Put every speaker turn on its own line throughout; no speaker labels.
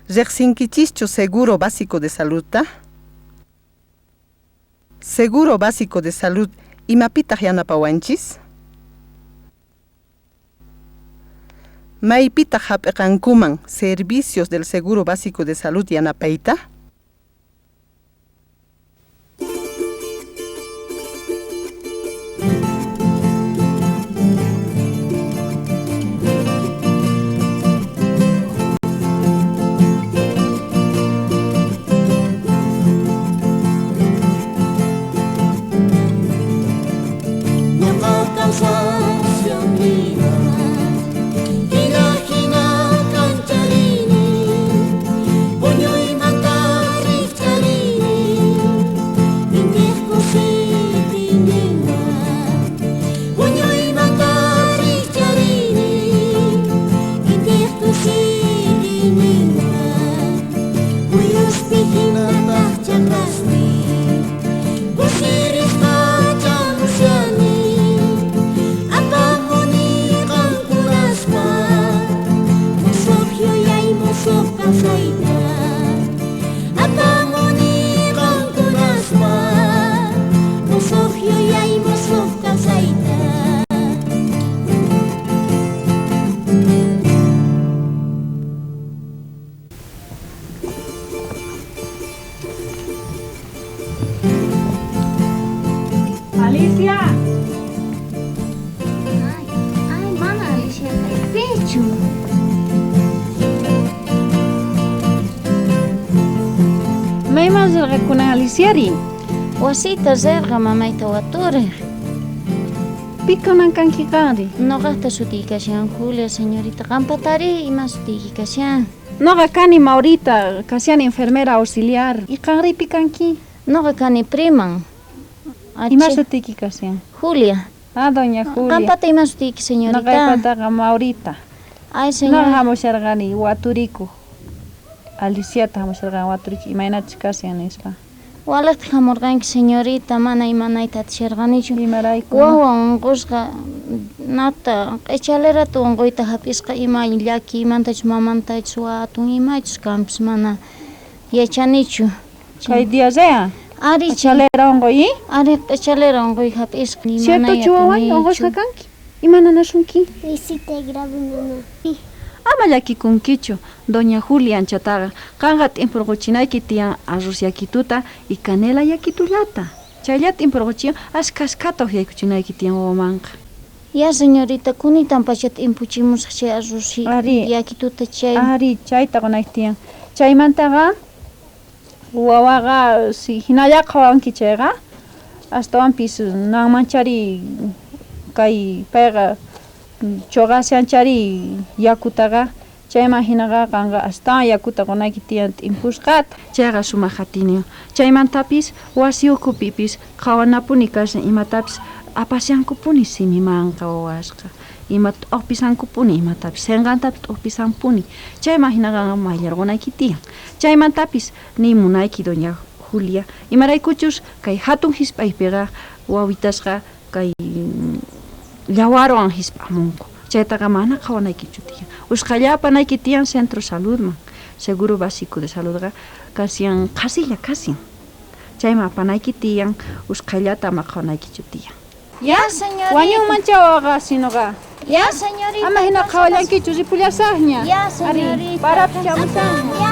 Riqsinkichischu seguro básico de saludta? Seguro básico de salud imapitaq yanapawanchis? Maypitaq hap'iqankuman servicios del seguro básico de salud yanapayta?
Alicia.
Ay, mana Alicia, el pecho.
Mayman zirqakuna Aliciari.
Wasita zerqa mamayta waturaq.
Pikaman kanki qari.
Noqaqta sutikashan Julia, señorita. Qampatari ima sutikikashan.
Noqa kani Maurita, kasiani enfermera auxiliar. Y qari pikanki.
Noqa kani priman.
Ima sutiki kasian.
Julia.
Ah, doña Julia.
Qampata ima sutiki, señorita.
Noqa ipataqa Maurita.
Ay, señora.
Noqa hamusharqani waturiku. Aliciata hamusharqani waturiku. Imaynachis kasian nisqa.
Walaqta hamurqanki, señorita. Mana imanayta atisharqanichu.
Imarayku.
Wawan unqusqa nata q'ichalerata unquyta hapisqa ima llaki imantachus mamantachus watun imachus kanpis mana yachanichu.
Kay diasea.
Ari
Chalera ongoyi.
Ari q'ichalera unquy hapisqa
Cierto chuwawan ongoshqa kanki. Imananashunki.
Visita grave mamá.
Ama llakikunkichu, doña Julia anchataqa. Qanqa t'impuruqchinayki tiyan arroz yakituta y canela yakitullata. Chaylla t'impuruqchiyan askata uhyaykuchinayki tiyan wawamanqa.
Ya, señorita, kunitan pachat impuchimusqa chay arroz yakituta chay.
Ari, chayta qunayki tiyan. Chaymantaqa wawaqa si hinallaqa wawanki chayqa astawanpis nanmanchari kay payqa choqasianchari yakutaqa chayman hinaqa qanqa astawan yakuta qunayki tiyan t'impushqata chayqa sumaq hatiniwan chaymantapis wasi ukupipis qhawanapuni kashan imatapis apasyankupuni simimanqa wawasqa ima t'uqpisankupuni imatapis sinqantapis t'uqpisanpuni chayman hinaqa mayllarqunayki tiyan chaymantapis nimunayki doña Julia imaraykuchus kay hatun hisp'aypiqa wawitasqa kay llawarwan hisp'amunku chaytaqa mana qhawanaykichu tiyan usqhallapanayki tiyan centro saludman seguro básico de saludqa kasiyan qasilla kasiyan chayman apanayki tiyan usqhallata ama qhawanaykichu tiyan
Ya, señorita.
wañunmanchawaqa sinoqa
Ya, señorita.
ama hina qhawallankichu ripullasaqña
Ya, señorita.
ari parapi chamusaqña
Ya.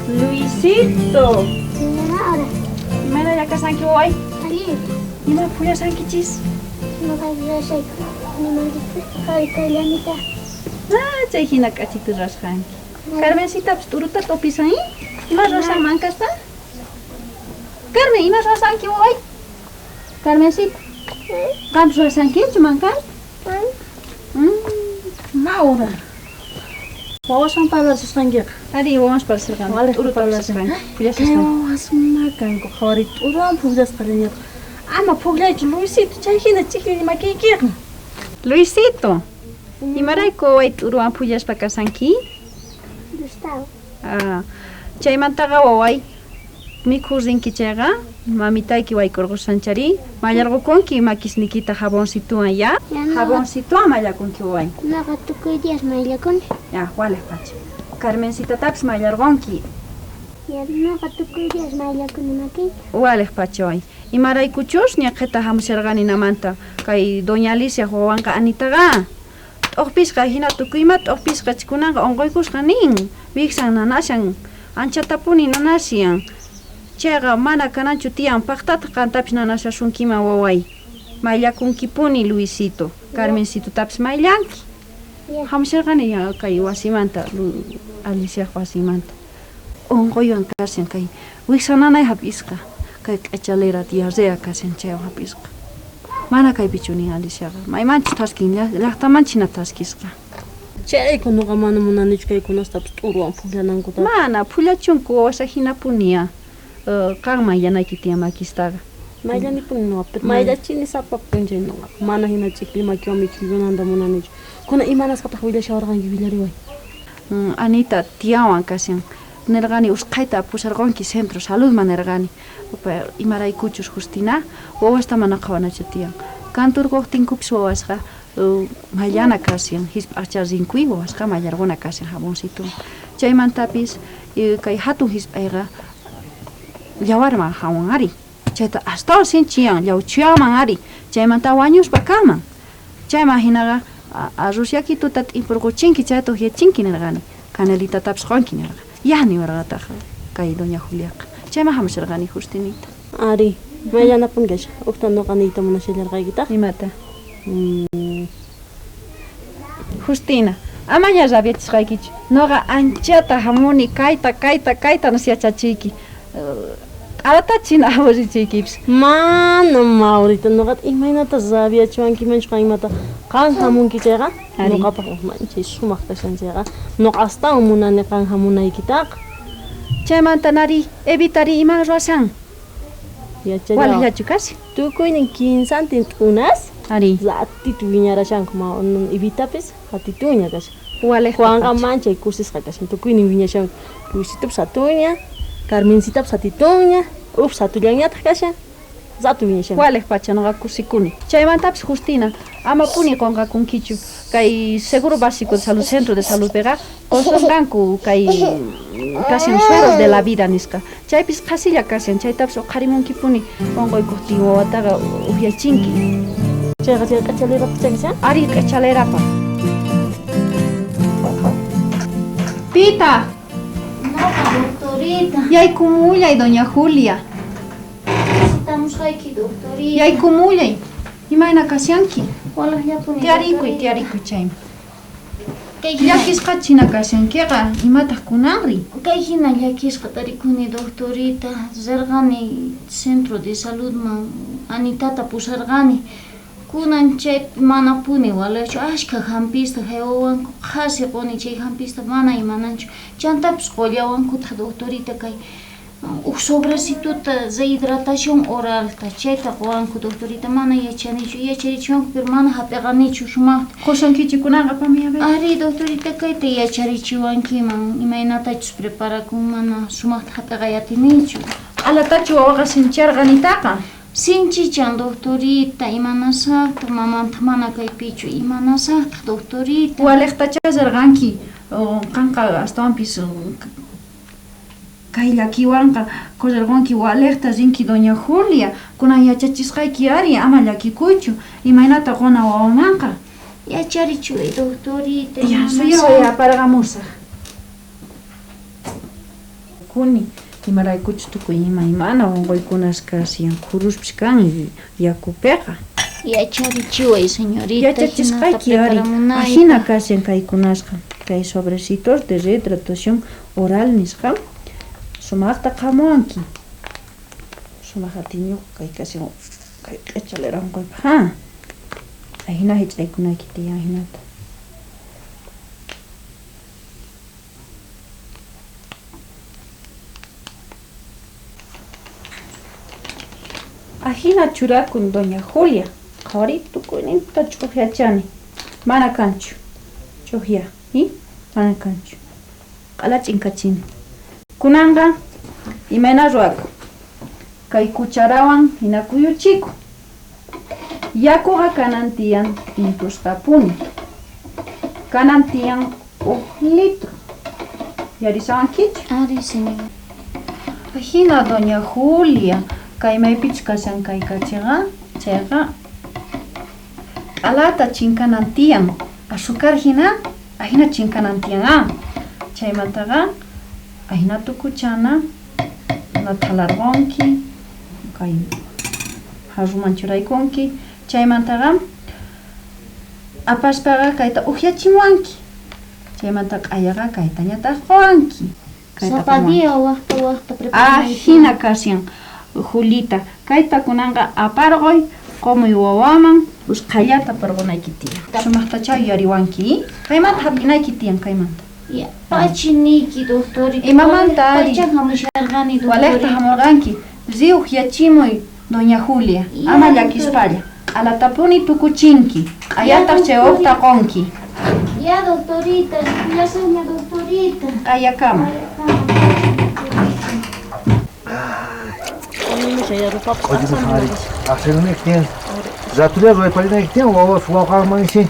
Luisito
Señora, ahora.
mana llakasanki waway
Ali.
ima phullasankichis
No vaya a ser. Ni me dice. Lanita.
chay hina k'achita rurasqanki Carmencitapis t'urutata upisan ima ruwasan mankasta Carmen ima ruwasanki waway Carmencita qanpis ruwasankichu mankanta Maura
Wawasan parlasisqankiqa.
ari wawash parasirqani t'uruta parasirqani phullashasqani
Wawas makanku qhawarit t'uruwan phuqllasqaniqa. Ama phuqlaychu Luisito chay hina chiqni makiykiqa.
Luisito imarayku waway t'uruwan phullashpa kasanki
Gustavo.
chaymantaqa waway mikhur rinki chayqa Mamitayki waykurqushanchari mallarqukunki makisnikita jaboncituwan ya. Jaboncituwan mallakunki way.
Naqa tukuy días maylakuni.
Ya, wale pacha. Carmencitatapas mallarqunki.
Ya naqa tukuy días maylakuni maki.
Wale pacha way. Imaraykuchus ñaqeta hamusharqani namanta kay doña Alicia wawanqa Anitaqa. T'uqpisqa hina tukuymat t'uqpisqa chikunanqa onquykusqa nin. Wiksan nanashan anchatapuni nanasyan. Chayqa mana kananchu tiyan paqtata qantapish nanashashunkiman waway. Mayllakunkipuni Luisito, Carmencitutapish mayllanki. Hamusharqani ya kay wasimanta, Alicia wasimanta. Onquywan kasyan kay wiksan nanay hapisqa. Kay q'echalera diarrea kasyan chay hapisqa. Mana kaypichu nin Aliciaqa. Maymanchus taskin llaqtamanchina taskisqa.
Chayku nuqa mana munanichu kaykunastapas t'uruwan pukllanankuta.
Mana pullachunku wawasha hinapuniya. Qanman yanayki tiyan makistaqa.
Mayllanipunin nuqa, mayllachini sapapunchay nuqa. Mana hina chikli makiwan mikhillunanta munanichu. Kuna imanasqataq willashawarqanki willariway.
Anita tiyawan kasyan. Nirqani usqayta pusharqunki centro saludman nirqani. Imaraykuchus Justina wawasta mana qhawanachu tiyan. Kanturquqtinkupish wawasqa mayllana kasyan. Hisp'aqcha rinkuy wawasqa mallarquna kasyan jaboncituwan. Chaymantapis kay hatun hisp'ayqa llawarman hawan ari. Chayta astawan sinchiyan llawchuyaman ari. Chaymanta wañushpa kaman. Chayman hinaqa arroz yakituta t'ipurquchinki chayta uhyachinki nirqani. Canelitatapish qunki nirqa. Yani warqataqa kay doña Juliaqa. Chayman hamusharqani Justinita.
Ari, mayllanapunkish. Uqta nuqa niyta munashallarqaykita.
Imata? Justina, ama ya rabiachisqaykichu. Nuqa anchata hamuni kayta nusyachachiyki. Alatachina awarichiykipis.
Mana Maurita, nuqata imaynatas rabiachiwankimanchu qaymata qan hamunki chayqa. Nuqapaq manchay sumaq kashan chayqa. Nuqa astawan munani qan hamunaykitaqa.
Chaymanta nari evitari iman ruwashan. Wala yachu kasi.
Tukuynin kinsantin t'unas.
Ari.
Ratito wiñarashanku ma evitapis hatituña kashan.
Wale
Juanqa manchay kursisqa kashan. Tukuynin wiñashanku. Luisitopas hatuña. Carmencitapas hatituña. Ups hatullañataq kashan. Zatu wiñashanku.
Wale pacha nuqa kusikuni. Chaymantapis Justina ama puni qunqakunkichu. Kay seguro básico de salud, centro de salud pega. Qunqanku kay kasyan sueros de la vida nisqa. Chaypis qasilla kasyan. Chaytapas uqharimunkipuni qunquykuqtin wawataqa uhyachinki.
Chayqa q'echalerapas chakishan?
Ari q'echalerapa. Pita.
Naqa doctorita.
Yaykumullay doña Julia.
Necesitamusqayki doctorita.
Yaykumullay. Imayna kasyanki.
Walallapunin
Tiarikuy chayman. Llakisqa china kasyankiqa imataq kunanri.
Kay hina llakisqa tarikuni doctorita. Zerqani centro de saludman Anitata pusarqani. Kunan chay mana puni walachu ashka hampista haywawanku qhasi quni chay hampista mana imananchu. Chantapis qollawankuta doctorita kay sobrecituta de hidratación oralta chayta quwanku doctorita mana yachanichu yacharichiwanku pero mana hap'iqanichu shumaqta.
Qusonkichikunaqa pamiyabe.
Ari doctorita kayta yacharichiwankiman imaynatachus preparakun mana sumaqta hap'iqayatinichu.
Alatachu wawaqa sincharqanitaqa.
Sinchichan doctorita imanasaqta mamanta mana kaypichu imanasaqta doctorita.
Waleqtacha zerqanki qanqa astawanpis kay llakiwanqa qusirqunki waleqta rinki doña Julia kunan yachachisqayki ari ama llakikuychu imaynata quna wawamanqa.
Yacharichuy doctorita.
Ya suyaway aparqamusaq. Kuni imaraykuchus tukuy imaymana unquykunas kasyan khuruspish kan yakupiqa.
Yacharichuy señorita.
Yachachisqayki ari ahina kasyan kaykunasqa kay sobrecitos de rehidratación oral nisqa sumaqta qamuwanki. Sumaqatiñuq kay kasyan kay q'echalera unquypaq ha. Ahina hich'aykunayki tiyan hinata. Ahina churakun doña Julia. Qhari tukuyninta ch'uqyachani. Mana kanchu. Ch'uqya, mana kanchu. Q'ala ch'inkachini. Kunanqa imayna ruwakun. kay kucharawan hina kuyuchiku. Yakuqa kanan tiyan impusqapuni. Kanan tiyan 1 litro. Yarisawankichu?
Ari, señor.
Hina doña Julia, kay maypich kashan kay kachiqa, chayqa alata chinkanan tiyan. Azúcar hina, ahina chinkanan tiyan chaymantaqa ahina tukuchana, na thalarqunki, kay haruman churaykunki, chaymantaqa apaspaqa kayta uqyachiwanki. Chaymantaqa ayaqa kayta ñataq quwanki.
Zapadilla waqta preparar.
Hina kasyan Julita, kayta kunanqa aparqoy qomuy wawaman usqallata parqunayki tiyan. Sumaqta chay yariwanki. Kaymanta hap'inayki tiyan kaymanta.
Ya, pachiniki, doctorita.
Imamanta ari.
Pachahamusharqani,
Walaqta
doctorita.
hamurqanki. Riuq yachimuy doña Julia. Ama llakispalla. Alatapuni tukuchinki. Ayataq chay uqta qonki.
Ya, doctorita, ya señor, doctorita.
Ayakama.
어디서 살이 악세는 액티엔 자투레 로이팔이나 액티엔 와와 수와가만시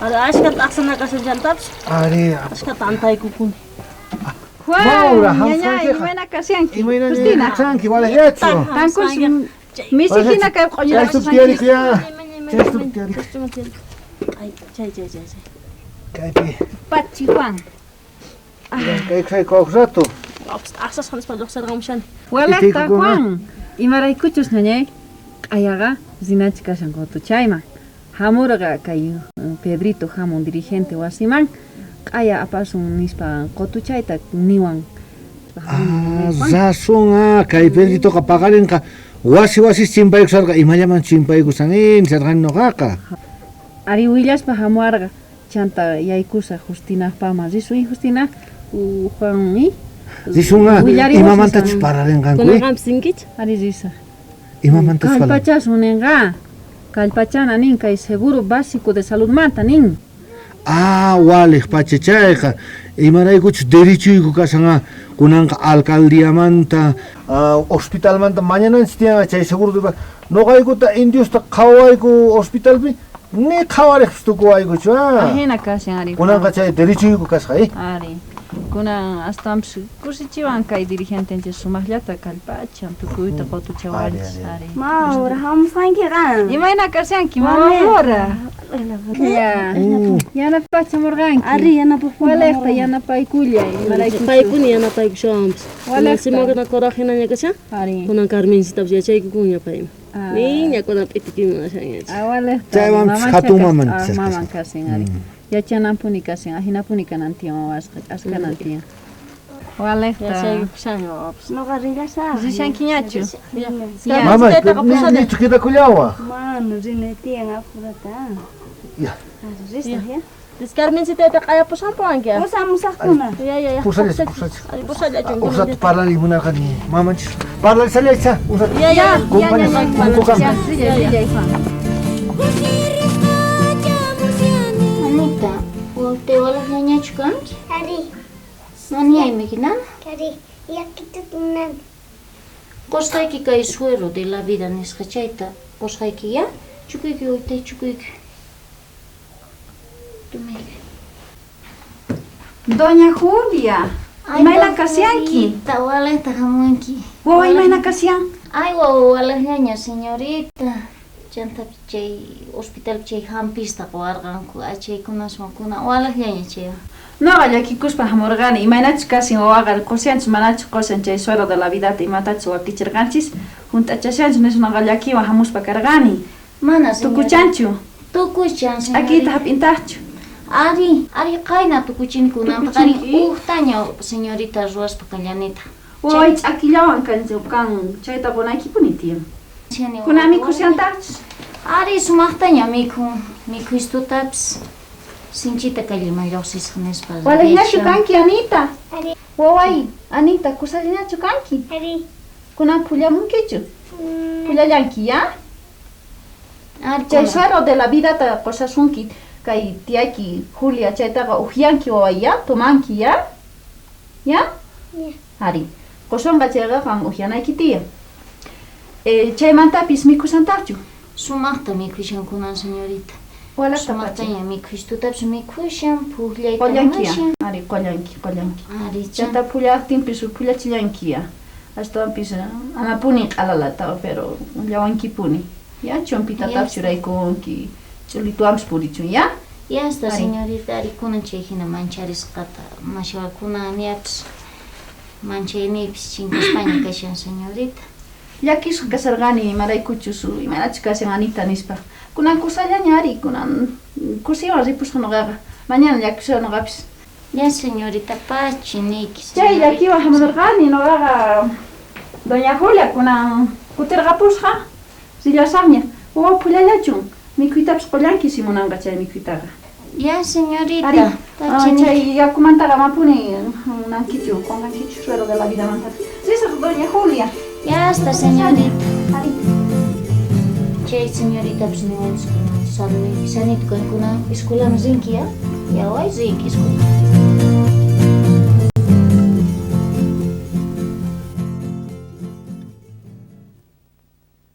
Ari ashkat aqsana kasan jantaps.
아리
Ashkat antay kukun.
Maura,
Juan,
hamsa
ñaña,
que-
imena kasianki.
이모이는
Justina.
액상기 wala hecho
Tankus misikina kay qoñera
자이스 tiari kuya 자이스 tiari
Ay, chay.
kaiti
Pachi Juan.
kai kai koksato
Aqsas khanis pa doxar gamshan.
Walaqta
Itiku kuna.
Juan. Imaraykuchus ñañay. Ayaqa zinachi kashan chayman. Hamurqa kay Pedrito hamun dirigente wasiman. Qaya apasun nispa qotuchayta niwan.
zasunga kai pedrito ka pagarin ka wasi chimpay kusarga imayaman chimpay kusanin sargan noqaqa
Ari willashpa hamuarqa chanta yaykusa Justina pama risuy Justina Juan
zisunga
Willari
imamanta
wasisan.
chupararin
Kuna
kankui
gamsinkich.
Ari risa.
imamanta chupararin
Kalpachas unenqa. Kalpachana nin kay seguro básico de salud manta nin.
walik pachachayqa imaraykuchus derechuyku kasanga kunanqa alcaldiamanta hospitalmanta mañananchis tiyanqa chay seguro de noqaykuta indiusta qhawayku hospitalpi ni qhawariqpis tukuwaykuchu
Ajena kashan ari.
kunanqa chay derechuyku kasqa
Ari. Kunan astamps kusichiwan kay dirigente enche sumaqllata kalpachan tukuyta qotuchawaris. Ari.
Maura, hamsanki kan.
Imayna kashanki mamamura. Ya. Yana pachamurqanki.
Ari, yana por
Walaqta yana paykulla imaraykuchu.
Paykuni yana paykushams.
Walaqta.
Simagana korajina ñakasha.
Ari.
Kunan Carmencitaps yachay kukunya payma.
Ah.
Niña kuna pitikimuna shanyacha.
Awalaqta.
Chaywan hatun maman kashan.
Maman kashan ari. Yachanampuni kashan ahinapuni kanan tiyan askanan tiyan. Walaqta.
Yachay kushanyops.
No carrilla sa.
Zishanki ñachu.
mama ni chukita kullawa
Mano, rineti ang apurata.
Ya.
Rista ya.
Dis Carmencita kaya pusampo angya.
Usamos akuna.
Ya.
pusales
Ay, pusal aja.
usat parlali munarqa ni mamanchis parlali saliycha usat
Ya.
Kumpanya, kumpukan.
Anita, te walas ñañachu kanki?
Ari,
Naniaymi kinan?
kari, yakitutunan.
Qosqayki kay suero de la vida nisqa chayta qosqayki ya? Chukuyki uytay chukuyki. Tumayki.
Doña Julia. Imayna kasyanki.
Doctorita, walaqta hamunki.
Wawa imayna kasyan.
Ay, wawa walaqllaña, señorita. Chantapi chay hospital chay hampista qawarqanku achaykunaswankuna walaqllaña chay.
Noqa llakikuspa hamurqani imaynachus kasin wawaqa qusyanchis manachu qusan chay suero de la vidata imatachus wakichirqanchis hunt'achashanchis nishunaqa llakiwan hamuspa karqani.
Mana, señorita.
Tukuchanchu.
Tukuchan, señorita.
Akita hap'intaqchu.
Ari qayna tukuchinkunanta qari uqtaña, señorita ruwaspa kallanita.
Waway ch'akillawan kan chayta punaykipuni tiyan. Kunami qusyantaqchus.
Ari sumaqtaña mikhustutapas sinchita kallimayllawsisqa nispa.
Walaqllachu kanki Anita.
Ari,
Waway Anita kusalinachu kanki.
ari.
Kunan pullamunkichu. Pullallanki ya.
Ari
Chay suero de la vidata qusasunki kay tiyayki Julia chaytaqa uqyanki waway ya tumanki ya. Ya?
Ya.
Ari. Qusunqa chayqa qan uqyanayki tiyan. Chaymantapis mikhusantaqchu.
Sumaqta mikhushankunan señorita.
Walata
Sumaqtaña mikhush tutapis mikhushan, puqllayta
Qollankiya.
mashan.
Ari qollanki.
Ari
Chata pullaqtinpis pullachillankiya. Ashtawanpis amapuni q'alalata pero llawankipuni. Ya chompitatapas churaykunki. Chulituwanpis purichun ya.
Ya está
Ari.
señorita, ari kunan chay hina mancharisqata mashawakuna niyapas manchayniypis chinkaspaña kashan señorita.
Llakisqa kasarqani imaraykuchus imanachus kashan Anita nispa. Kunan kursallaña ari kunan kursiwan ripusqa nuqaqa. Mañana llakisqa nuqapis.
Ya señorita, pachi niki
Chay llakiwan hamunarqani nuqaqa Doña Julia kunan kutirqapusqa sillasaqña. Wawa pullallachun. Mikhuytapas qollanki simunanqa chay mikhuytaqa.
Ya señorita,
Ari,
pachi niki.
chay yakumantaqa mapuni nankichu, qonqankichu suero de la vida mantata. Risaq Doña Julia.
Ya está señorita.
Ari.
Chay señorita pues niwanchis kunan salud sanit kunan escuela zinki ya. Ya way zinki escuela.